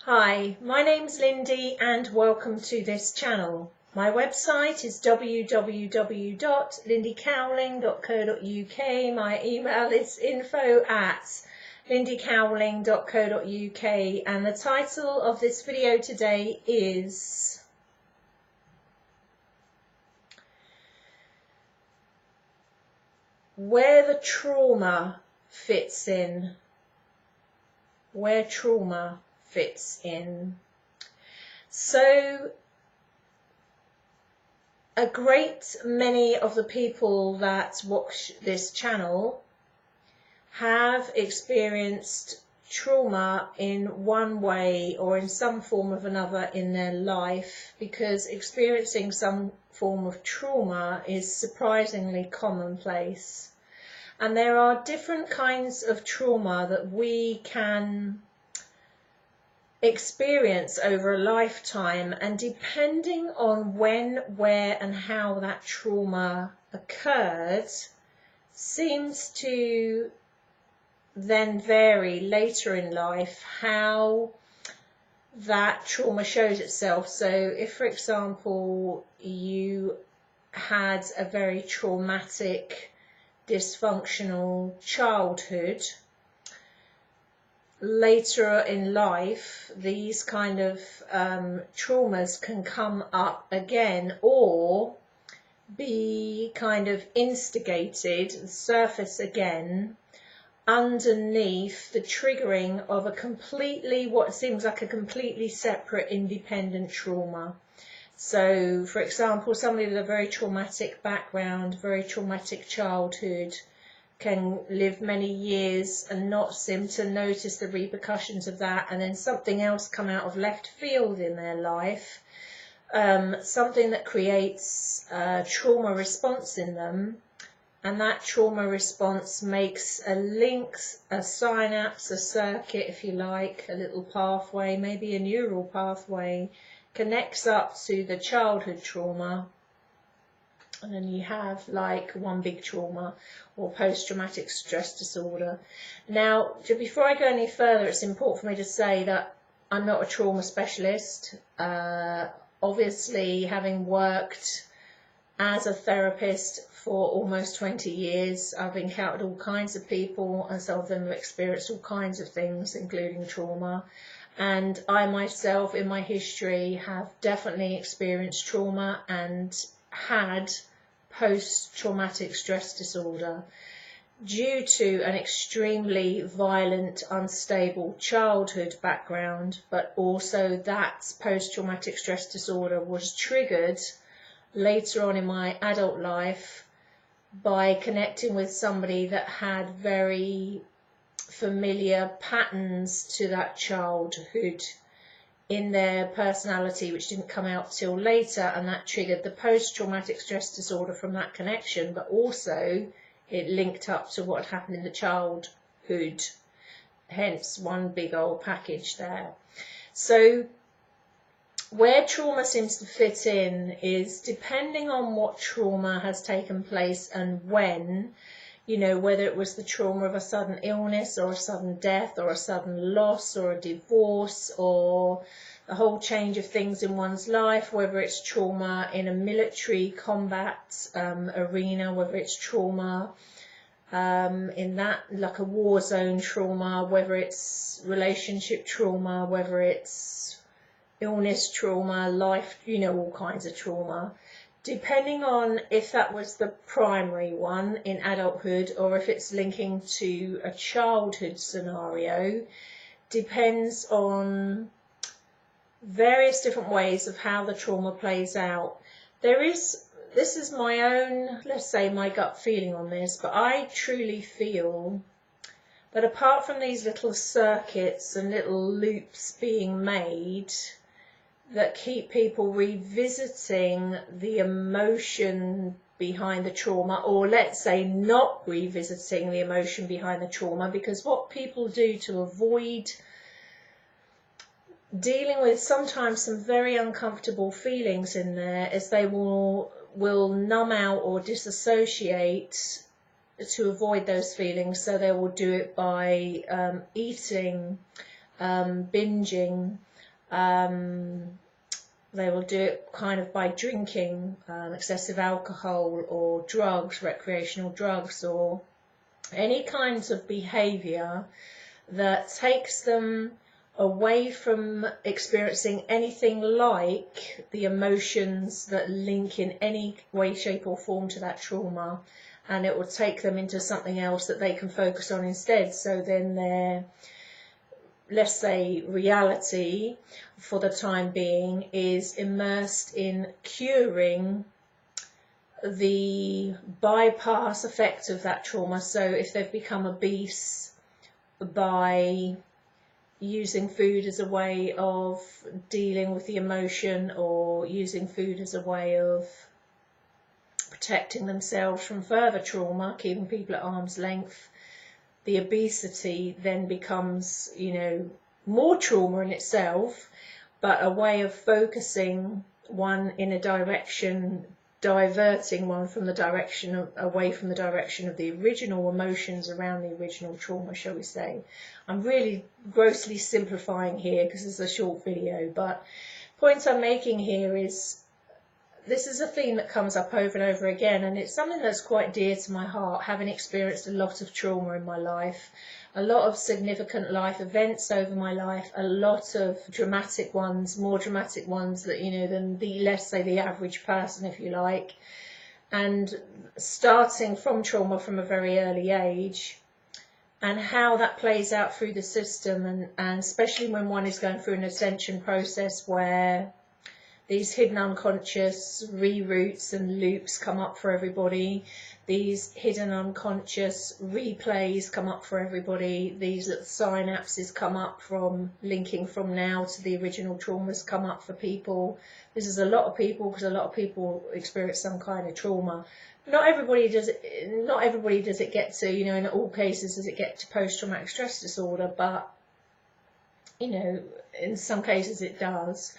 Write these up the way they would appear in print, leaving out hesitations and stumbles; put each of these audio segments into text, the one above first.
Hi, my name's Lindy and welcome to this channel. My website is www.lindycowling.co.uk. My email is info@lindycowling.co.uk and the title of this video today is Where the Trauma Fits In. Where trauma fits in. So a great many of the people that watch this channel have experienced trauma in one way or in some form of another in their life, because experiencing some form of trauma is surprisingly commonplace. And there are different kinds of trauma that we can experience over a lifetime, and depending on when, where and how that trauma occurred seems to then vary later in life how that trauma shows itself. So if, for example, you had a very traumatic, dysfunctional childhood, later in life these kind of traumas can come up again or be kind of instigated and surface again underneath the triggering of what seems like a completely separate, independent trauma. So, for example, somebody with a very traumatic background, very traumatic childhood, can live many years and not seem to notice the repercussions of that, and then something else come out of left field in their life, something that creates a trauma response in them, and that trauma response makes a link, a synapse, a circuit if you like, a little pathway, maybe a neural pathway, connects up to the childhood trauma. And then you have like one big trauma or post-traumatic stress disorder. Now, before I go any further, it's important for me to say that I'm not a trauma specialist. Obviously, having worked as a therapist for almost 20 years, I've encountered all kinds of people, and some of them have experienced all kinds of things, including trauma. And I myself, in my history, have definitely experienced trauma and had post-traumatic stress disorder due to an extremely violent, unstable childhood background, but also that post-traumatic stress disorder was triggered later on in my adult life by connecting with somebody that had very familiar patterns to that childhood in their personality, which didn't come out till later, and that triggered the post-traumatic stress disorder from that connection, but also it linked up to what happened in the childhood, hence one big old package there. So where trauma seems to fit in is depending on what trauma has taken place and when, you know, whether it was the trauma of a sudden illness or a sudden death or a sudden loss or a divorce or a whole change of things in one's life, whether it's trauma in a military combat arena, whether it's trauma in that, like a war zone trauma, whether it's relationship trauma, whether it's illness trauma, life, you know, all kinds of trauma. Depending on if that was the primary one in adulthood or if it's linking to a childhood scenario, depends on various different ways of how the trauma plays out. This is my own, let's say, my gut feeling on this, but I truly feel that apart from these little circuits and little loops being made that keep people revisiting the emotion behind the trauma, or let's say not revisiting the emotion behind the trauma, because what people do to avoid dealing with sometimes some very uncomfortable feelings in there is they will numb out or disassociate to avoid those feelings. So they will do it by eating, binging, They will do it kind of by drinking excessive alcohol or drugs, recreational drugs, or any kinds of behaviour that takes them away from experiencing anything like the emotions that link in any way, shape or form to that trauma, and it will take them into something else that they can focus on instead. So then their, let's say, reality for the time being is immersed in curing the bypass effect of that trauma. So if they've become obese by using food as a way of dealing with the emotion, or using food as a way of protecting themselves from further trauma, keeping people at arm's length, the obesity then becomes, you know, more trauma in itself, but a way of focusing one in a direction, diverting one from the direction of, away from the direction of the original emotions around the original trauma, shall we say. I'm really grossly simplifying here because it's a short video, but the point I'm making here is this is a theme that comes up over and over again, and it's something that's quite dear to my heart, having experienced a lot of trauma in my life, a lot of significant life events over my life, a lot of dramatic ones, more dramatic ones that, you know, than the, let's say, the average person, if you like, and starting from trauma from a very early age, and how that plays out through the system, and especially when one is going through an ascension process where these hidden unconscious reroutes and loops come up for everybody. These hidden unconscious replays come up for everybody. These little synapses come up from linking from now to the original traumas come up for people. This is a lot of people, because a lot of people experience some kind of trauma. Not everybody does it. Not everybody does it get to, you know, in all cases does it get to post-traumatic stress disorder, but, you know, in some cases it does.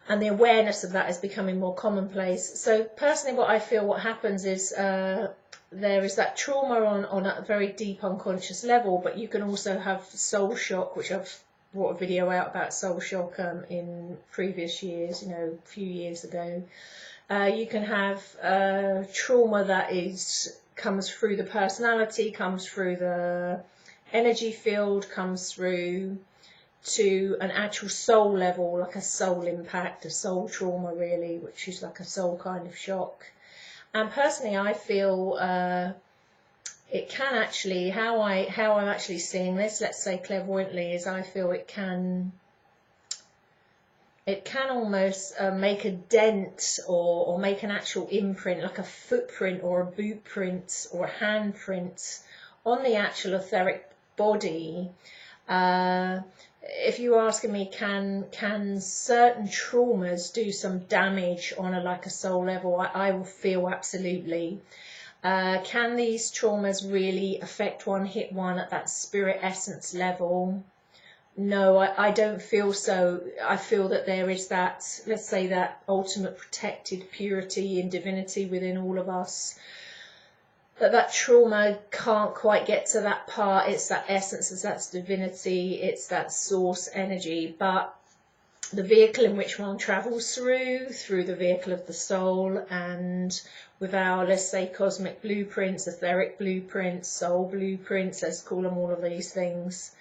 And the awareness of that is becoming more commonplace. So personally, what I feel what happens is there is that trauma on a very deep unconscious level, but you can also have soul shock, which I've brought a video out about soul shock in previous years, you know, a few years ago. You can have trauma that comes through the personality, comes through the energy field, comes through to an actual soul level, like a soul impact, a soul trauma really, which is like a soul kind of shock. And personally, I feel it can actually, how I'm actually seeing this, let's say clairvoyantly, is I feel it can almost make a dent or make an actual imprint, like a footprint or a boot print or a handprint on the actual etheric body. If you're asking me, can certain traumas do some damage on a soul level, I will feel absolutely. Can these traumas really affect one, hit one at that spirit essence level? No, I don't feel so. I feel that there is that, let's say, that ultimate protected purity and divinity within all of us. That trauma can't quite get to that part. It's that essence, it's that divinity, it's that source energy. But the vehicle in which one travels through the vehicle of the soul, and with our, let's say, cosmic blueprints, etheric blueprints, soul blueprints, let's call them all of these things.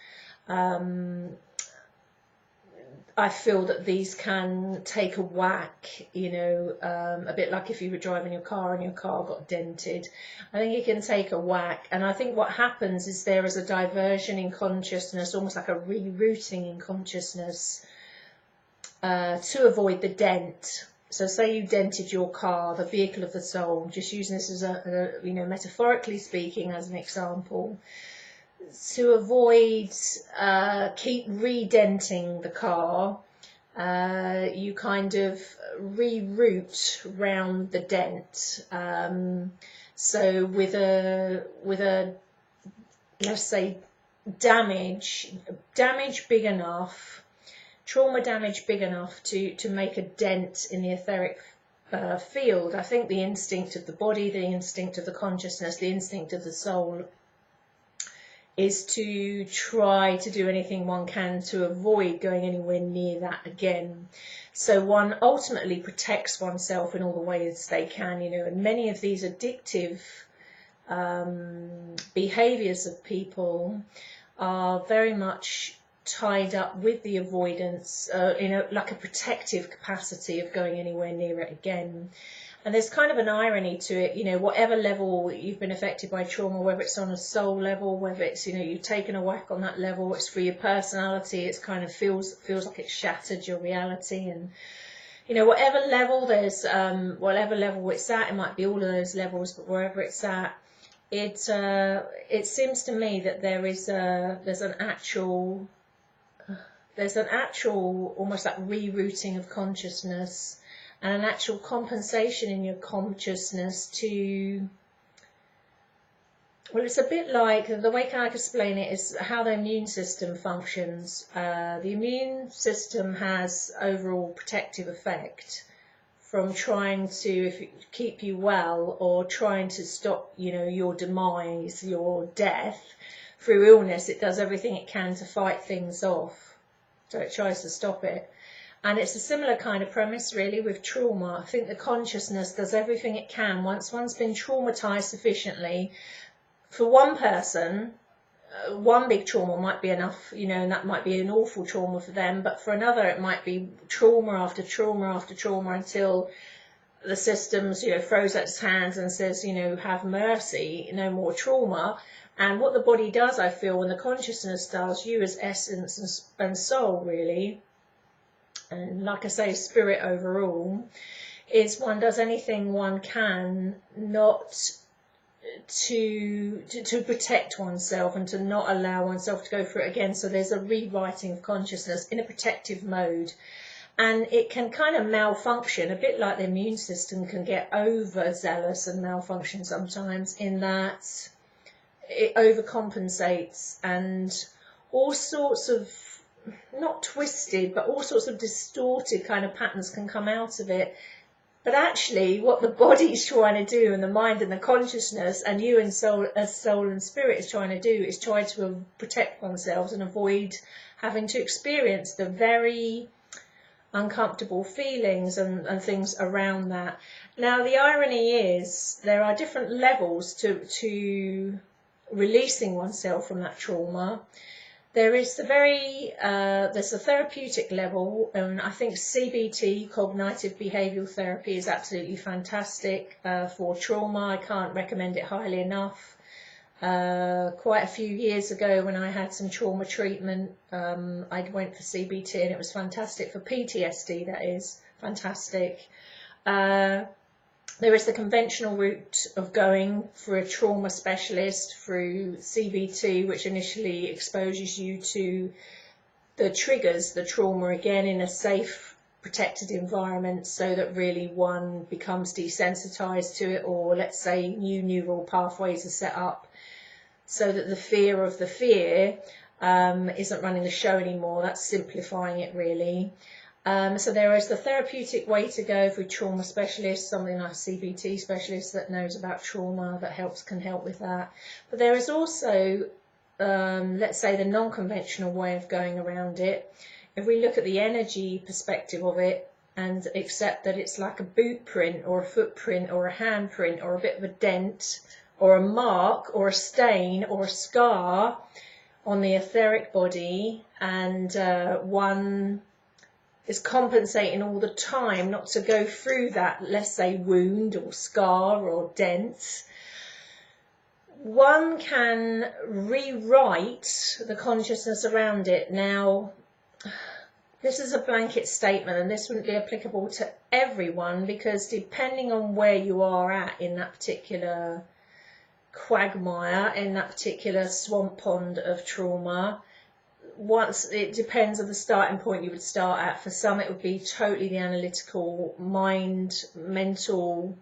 I feel that these can take a whack, you know, a bit like if you were driving your car and your car got dented. I think it can take a whack, and I think what happens is there is a diversion in consciousness, almost like a rerouting in consciousness, to avoid the dent. So say you dented your car, the vehicle of the soul, just using this as a you know, metaphorically speaking, as an example. To avoid keep redenting the car, you kind of reroute round the dent. So with a let's say damage big enough, trauma damage big enough to make a dent in the etheric field, I think the instinct of the body, the instinct of the consciousness, the instinct of the soul is to try to do anything one can to avoid going anywhere near that again. So one ultimately protects oneself in all the ways they can, you know, and many of these addictive behaviors of people are very much tied up with the avoidance, like a protective capacity of going anywhere near it again. And there's kind of an irony to it, you know, whatever level you've been affected by trauma, whether it's on a soul level, whether it's, you know, you've taken a whack on that level, it's for your personality, it's kind of feels like it's shattered your reality. And, you know, whatever level whatever level it's at, it might be all of those levels, but wherever it's at, it seems to me that there's an actual almost like rerouting of consciousness, and an actual compensation in your consciousness to, well, it's a bit like, the way I can explain it is how the immune system functions. The immune system has overall protective effect from trying to keep you well, or trying to stop, you know, your demise, your death through illness. It does everything it can to fight things off, so it tries to stop it. And it's a similar kind of premise really with trauma. I think the consciousness does everything it can. Once one's been traumatized sufficiently, for one person, one big trauma might be enough, you know, and that might be an awful trauma for them, but for another it might be trauma after trauma after trauma, until the systems, you know, throws out its hands and says, you know, have mercy, no more trauma. And what the body does, I feel, and the consciousness does, you as essence and soul really, and like I say, spirit overall, is one does anything one can not to protect oneself and to not allow oneself to go through it again. So there's a rewriting of consciousness in a protective mode, and it can kind of malfunction, a bit like the immune system can get overzealous and malfunction sometimes, in that it overcompensates, and all sorts of, not twisted, but all sorts of distorted kind of patterns can come out of it. But actually what the body's trying to do, and the mind and the consciousness, and you and soul, as soul and spirit, is trying to do, is try to protect oneself and avoid having to experience the very uncomfortable feelings and things around that. Now the irony is there are different levels to releasing oneself from that trauma. There is there's a therapeutic level, and I think CBT, cognitive behavioural therapy, is absolutely fantastic for trauma. I can't recommend it highly enough. Quite a few years ago, when I had some trauma treatment, I went for CBT, and it was fantastic for PTSD. That is fantastic. There is the conventional route of going for a trauma specialist through CBT, which initially exposes you to the triggers, the trauma, again in a safe, protected environment, so that really one becomes desensitized to it, or let's say new neural pathways are set up so that the fear of the fear isn't running the show anymore. That's simplifying it really. So there is the therapeutic way to go through trauma specialists, something like a CBT specialist that knows about trauma, that can help with that. But there is also, let's say, the non-conventional way of going around it. If we look at the energy perspective of it, and accept that it's like a boot print or a footprint or a handprint or a bit of a dent or a mark or a stain or a scar on the etheric body, and one is compensating all the time not to go through that, let's say, wound or scar or dent, one can rewrite the consciousness around it. Now, this is a blanket statement, and this wouldn't be applicable to everyone, because depending on where you are at in that particular quagmire, in that particular swamp pond of trauma, once it depends on the starting point you would start at. For some it would be totally the analytical mental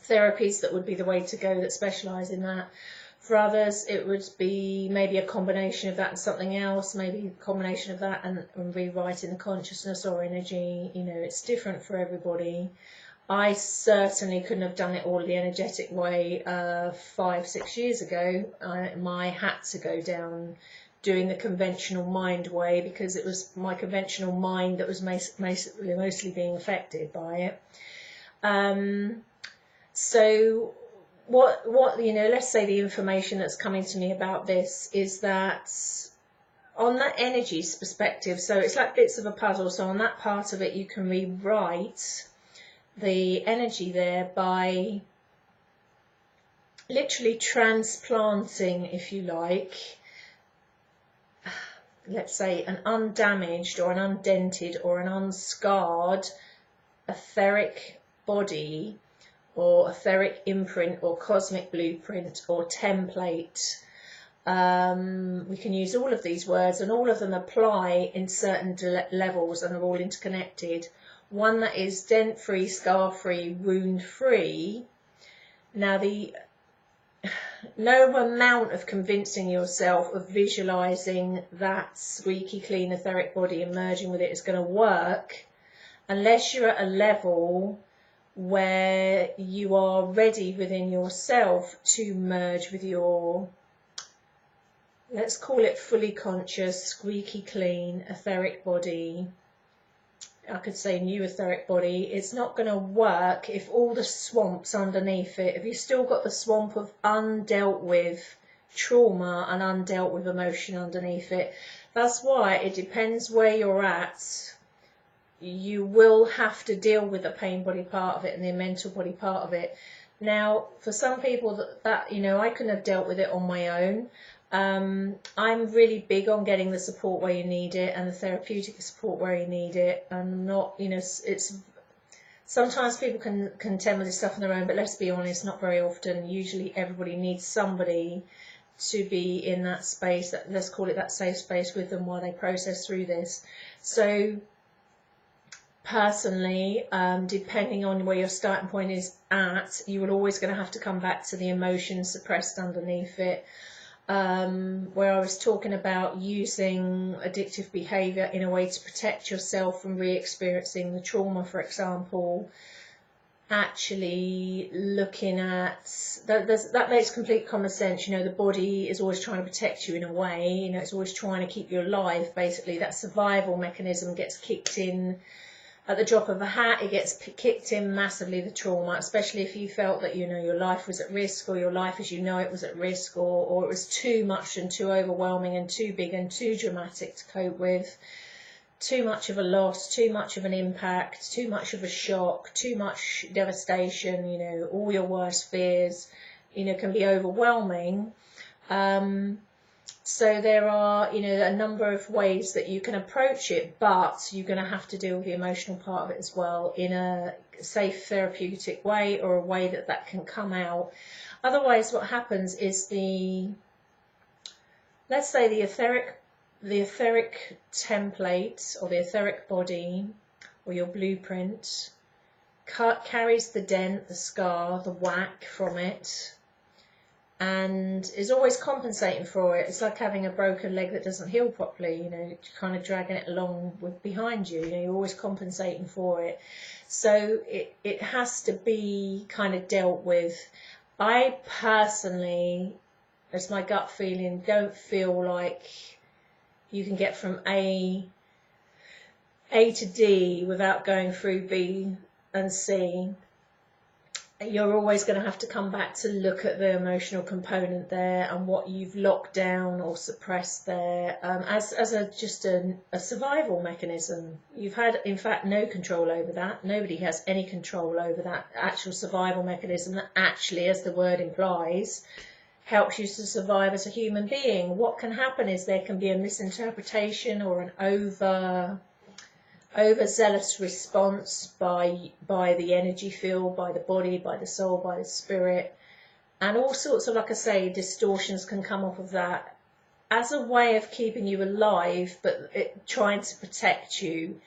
therapies that would be the way to go, that specialise in that. For others it would be maybe a combination of that and something else, maybe a combination of that and rewriting the consciousness or energy. You know, it's different for everybody. I certainly couldn't have done it all the energetic way 5-6 years ago. I had to go down doing the conventional mind way, because it was my conventional mind that was mostly being affected by it. So what let's say the information that's coming to me about this is that on that energies perspective, so it's like bits of a puzzle. So on that part of it, you can rewrite the energy there by literally transplanting, if you like, let's say an undamaged or an undented or an unscarred etheric body or etheric imprint or cosmic blueprint or template. We can use all of these words, and all of them apply in certain levels, and are all interconnected. One that is dent-free, scar-free, wound-free. Now, no amount of convincing yourself of visualizing that squeaky clean etheric body and merging with it is going to work unless you're at a level where you are ready within yourself to merge with your, let's call it fully conscious, squeaky clean etheric body. I could say new etheric body. It's not going to work if all the swamps underneath it, if you've still got the swamp of undealt with trauma and undealt with emotion underneath it. That's why it depends where you're at. You will have to deal with the pain body part of it and the mental body part of it. Now, for some people that I couldn't have dealt with it on my own. I'm really big on getting the support where you need it and the therapeutic support where you need it, and not, it's sometimes people can contend with this stuff on their own, but let's be honest, not very often. Usually everybody needs somebody to be in that space, let's call it that safe space with them while they process through this. So personally, depending on where your starting point is at, you are always going to have to come back to the emotions suppressed underneath it. Where I was talking about using addictive behaviour in a way to protect yourself from re-experiencing the trauma, for example, actually looking at that makes complete common sense. The body is always trying to protect you in a way. It's always trying to keep you alive. Basically, that survival mechanism gets kicked in at the drop of a hat. It gets kicked in massively, the trauma, especially if you felt that your life was at risk, or your life as you know it was at risk, or it was too much and too overwhelming and too big and too dramatic to cope with, too much of a loss, too much of an impact, too much of a shock, too much devastation, all your worst fears, can be overwhelming. So there are, a number of ways that you can approach it, but you're going to have to deal with the emotional part of it as well in a safe therapeutic way, or a way that can come out. Otherwise, what happens is let's say the etheric template or the etheric body or your blueprint carries the dent, the scar, the whack from it, and is always compensating for it. It's like having a broken leg that doesn't heal properly, kind of dragging it along behind you. You're always compensating for it. So it has to be kind of dealt with. I personally, as my gut feeling, don't feel like you can get from A to D without going through B and C. You're always going to have to come back to look at the emotional component there and what you've locked down or suppressed there as just a survival mechanism. You've had, in fact, no control over that. Nobody has any control over that actual survival mechanism that actually, as the word implies, helps you to survive as a human being. What can happen is there can be a misinterpretation or an overzealous response by the energy field, by the body, by the soul, by the spirit, and all sorts of, like I say, distortions can come off of that as a way of keeping you alive, but trying to protect you.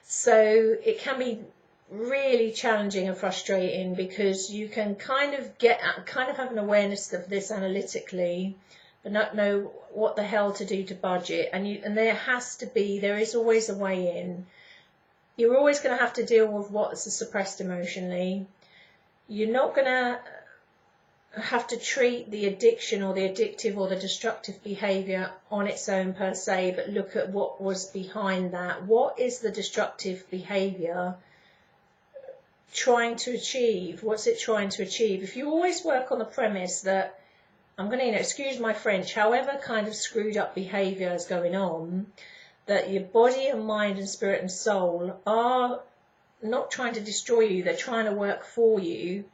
So it can be really challenging and frustrating, because you can kind of have an awareness of this analytically, but not know what the hell to do to budge it, and there is always a way in. You're always going to have to deal with what's suppressed emotionally. You're not going to have to treat the addiction or the addictive or the destructive behaviour on its own per se, but look at what was behind that. What is the destructive behaviour trying to achieve? What's it trying to achieve? If you always work on the premise that, I'm going to, excuse my French, however kind of screwed up behaviour is going on, that your body and mind and spirit and soul are not trying to destroy you, they're trying to work for you.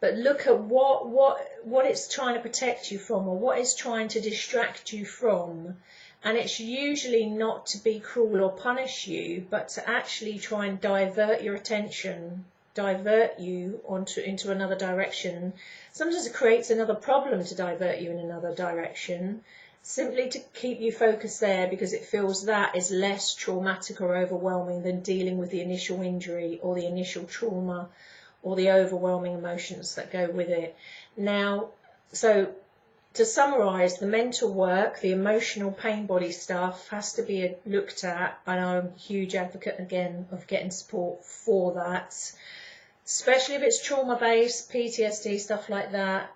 But look at what it's trying to protect you from, or what it's trying to distract you from. And it's usually not to be cruel or punish you, but to actually try and divert your attention, divert you into another direction. Sometimes it creates another problem to divert you in another direction, simply to keep you focused there, because it feels that is less traumatic or overwhelming than dealing with the initial injury or the initial trauma or the overwhelming emotions that go with it. Now, so to summarise, the mental work, the emotional pain body stuff has to be looked at, and I'm a huge advocate again of getting support for that, especially if it's trauma-based, PTSD, stuff like that.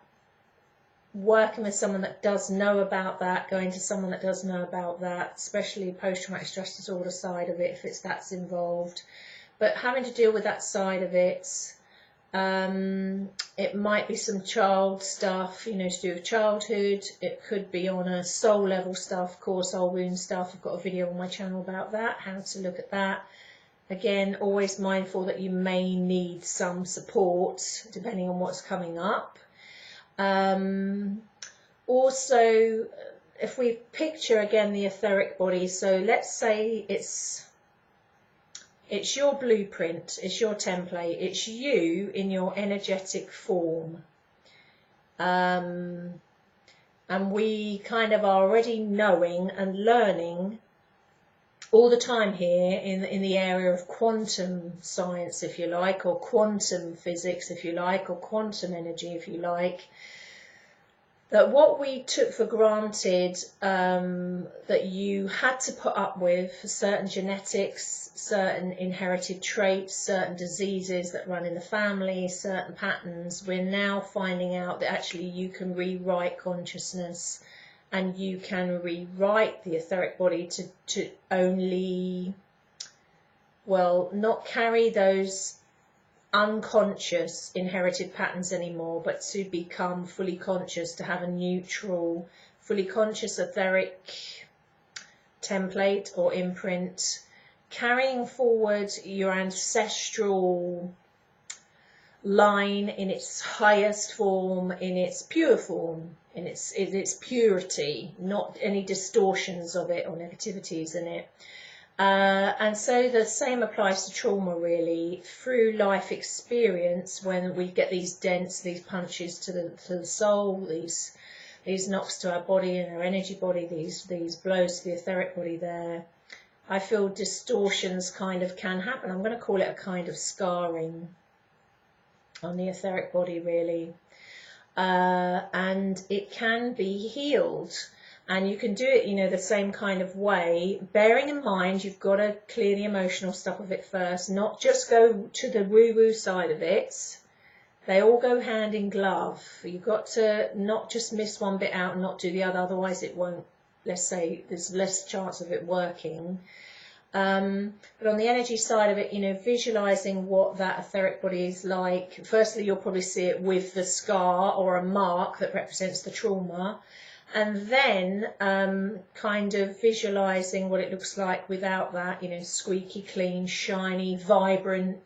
Working with someone that does know about that, going to someone that does know about that, especially post-traumatic stress disorder side of it, if that's involved. But having to deal with that side of it, it might be some child stuff, to do with childhood. It could be on a soul level stuff, core soul wound stuff. I've got a video on my channel about that, how to look at that. Again, always mindful that you may need some support depending on what's coming up. Also, if we picture again the etheric body, so let's say it's your blueprint, it's your template, it's you in your energetic form. And we kind of are already knowing and learning all the time here in the area of quantum science, if you like, or quantum physics, if you like, or quantum energy, if you like, that what we took for granted, that you had to put up with certain genetics, certain inherited traits, certain diseases that run in the family, certain patterns, we're now finding out that actually you can rewrite consciousness, and you can rewrite the etheric body to only, well, not carry those unconscious inherited patterns anymore, but to become fully conscious, to have a neutral, fully conscious etheric template or imprint, carrying forward your ancestral line in its highest form, in its pure form, in its purity, not any distortions of it or negativities in it. And so the same applies to trauma, really. Through life experience, when we get these dents, these punches to the soul, these knocks to our body and our energy body, these blows to the etheric body there, I feel distortions kind of can happen. I'm going to call it a kind of scarring on the etheric body, really. And it can be healed. And you can do it, the same kind of way, bearing in mind you've got to clear the emotional stuff of it first, not just go to the woo-woo side of it. They all go hand in glove. You've got to not just miss one bit out and not do the other, otherwise it won't, let's say, there's less chance of it working. But on the energy side of it, visualizing what that etheric body is like. Firstly, you'll probably see it with the scar or a mark that represents the trauma. And then kind of visualizing what it looks like without that, squeaky clean, shiny, vibrant,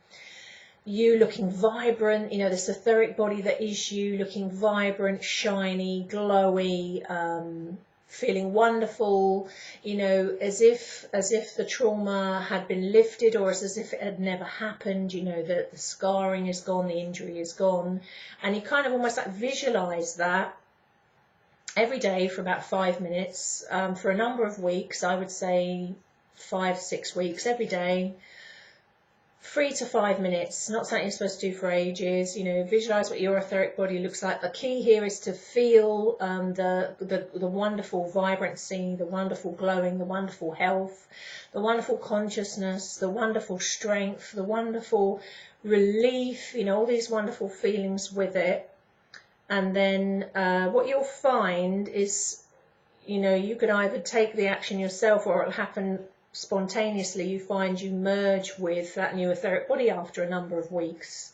you looking vibrant, this etheric body that is you looking vibrant, shiny, glowy, feeling wonderful, as if the trauma had been lifted, or as if it had never happened, that the scarring is gone, the injury is gone. And you kind of almost like visualize that every day for about 5 minutes, for a number of weeks. I would say 5-6 weeks, every day, 3 to 5 minutes, not something you're supposed to do for ages. You know, visualize what your etheric body looks like. The key here is to feel the wonderful vibrancy, the wonderful glowing, the wonderful health, the wonderful consciousness, the wonderful strength, the wonderful relief, you know, all these wonderful feelings with it. And then what you'll find is, you know, you could either take the action yourself, or it'll happen spontaneously. You find you merge with that new etheric body after a number of weeks.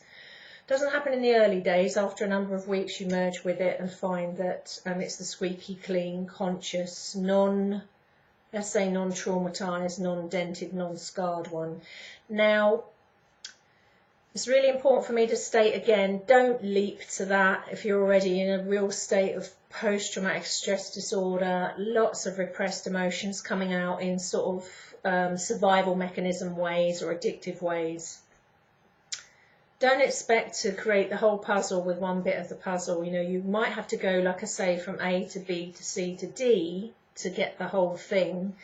Doesn't happen in the early days. After a number of weeks you merge with it and find that it's the squeaky clean, conscious, let's say non-traumatized, non-dented, non-scarred one. Now, it's really important for me to state again, don't leap to that if you're already in a real state of post-traumatic stress disorder, lots of repressed emotions coming out in sort of survival mechanism ways or addictive ways. Don't expect to create the whole puzzle with one bit of the puzzle. You know, you might have to go, like I say, from A to B to C to D to get the whole thing.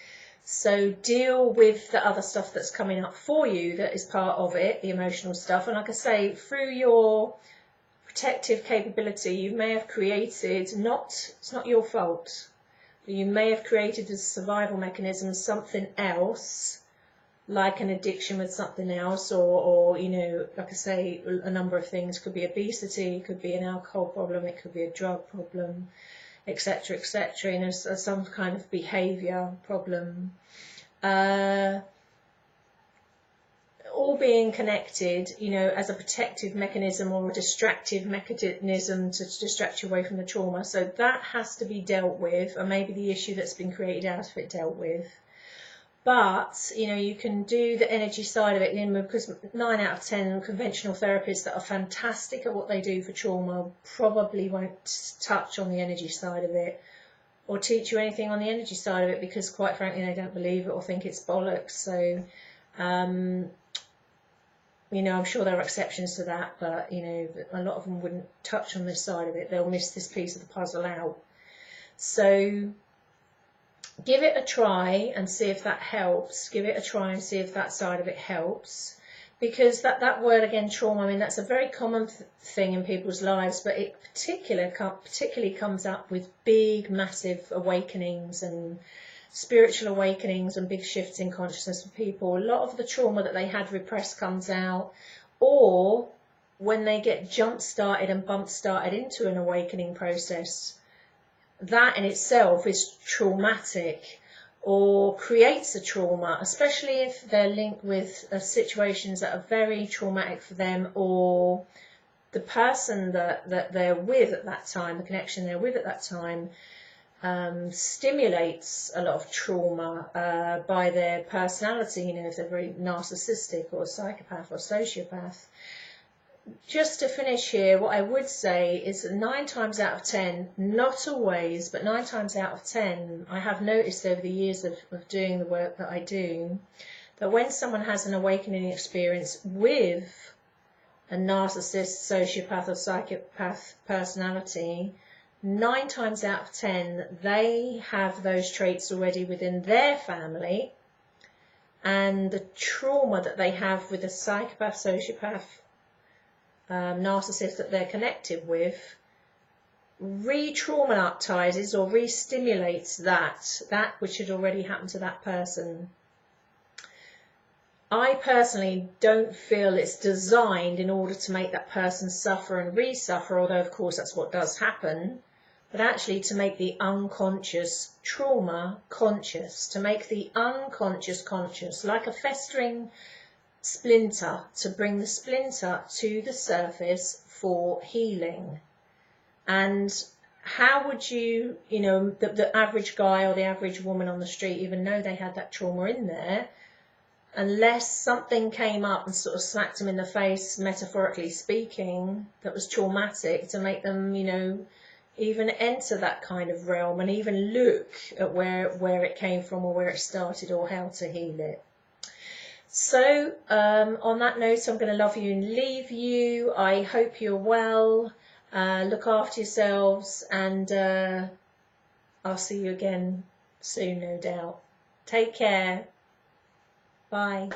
So deal with the other stuff that's coming up for you that is part of it, the emotional stuff. And like I say, through your protective capability, you may have created, it's not your fault, but you may have created as a survival mechanism something else, like an addiction with something else, or you know, like I say, a number of things. Could be obesity, it could be an alcohol problem, it could be a drug problem, etc., etc., you know, some kind of behaviour problem. All being connected, you know, as a protective mechanism or a distractive mechanism to distract you away from the trauma. So that has to be dealt with, or maybe the issue that's been created out of it dealt with. But, you know, you can do the energy side of it, because 9 out of 10 conventional therapists that are fantastic at what they do for trauma probably won't touch on the energy side of it or teach you anything on the energy side of it, because quite frankly they don't believe it or think it's bollocks. So, you know, I'm sure there are exceptions to that, but, you know, a lot of them wouldn't touch on this side of it. They'll miss this piece of the puzzle out. So give it a try and see if that helps. Give it a try and see if that side of it helps. Because that word again, trauma, I mean, that's a very common thing in people's lives, but it particularly comes up with big, massive awakenings and spiritual awakenings and big shifts in consciousness for people. A lot of the trauma that they had repressed comes out, or when they get jump started and bump started into an awakening process, that in itself is traumatic or creates a trauma, especially if they're linked with situations that are very traumatic for them, or the person that they're with at that time, the connection they're with at that time, stimulates a lot of trauma by their personality, you know, if they're very narcissistic or psychopath or sociopath. Just to finish here, what I would say is that 9 times out of 10, not always, but 9 times out of 10, I have noticed over the years of doing the work that I do, that when someone has an awakening experience with a narcissist, sociopath or psychopath personality, 9 times out of 10, they have those traits already within their family, and the trauma that they have with a psychopath, sociopath, narcissist that they're connected with re-traumatizes or re-stimulates that which had already happened to that person. I personally don't feel it's designed in order to make that person suffer and re-suffer, although of course that's what does happen, but actually to make the unconscious trauma conscious, to make the unconscious conscious, like a festering splinter, to bring the splinter to the surface for healing. And how would you know, the average guy or the average woman on the street even know they had that trauma in there, unless something came up and sort of smacked them in the face, metaphorically speaking, that was traumatic, to make them, you know, even enter that kind of realm and even look at where it came from or where it started or how to heal it. So on that note, I'm going to love you and leave you. I hope you're well. Look after yourselves, and I'll see you again soon, no doubt. Take care. Bye.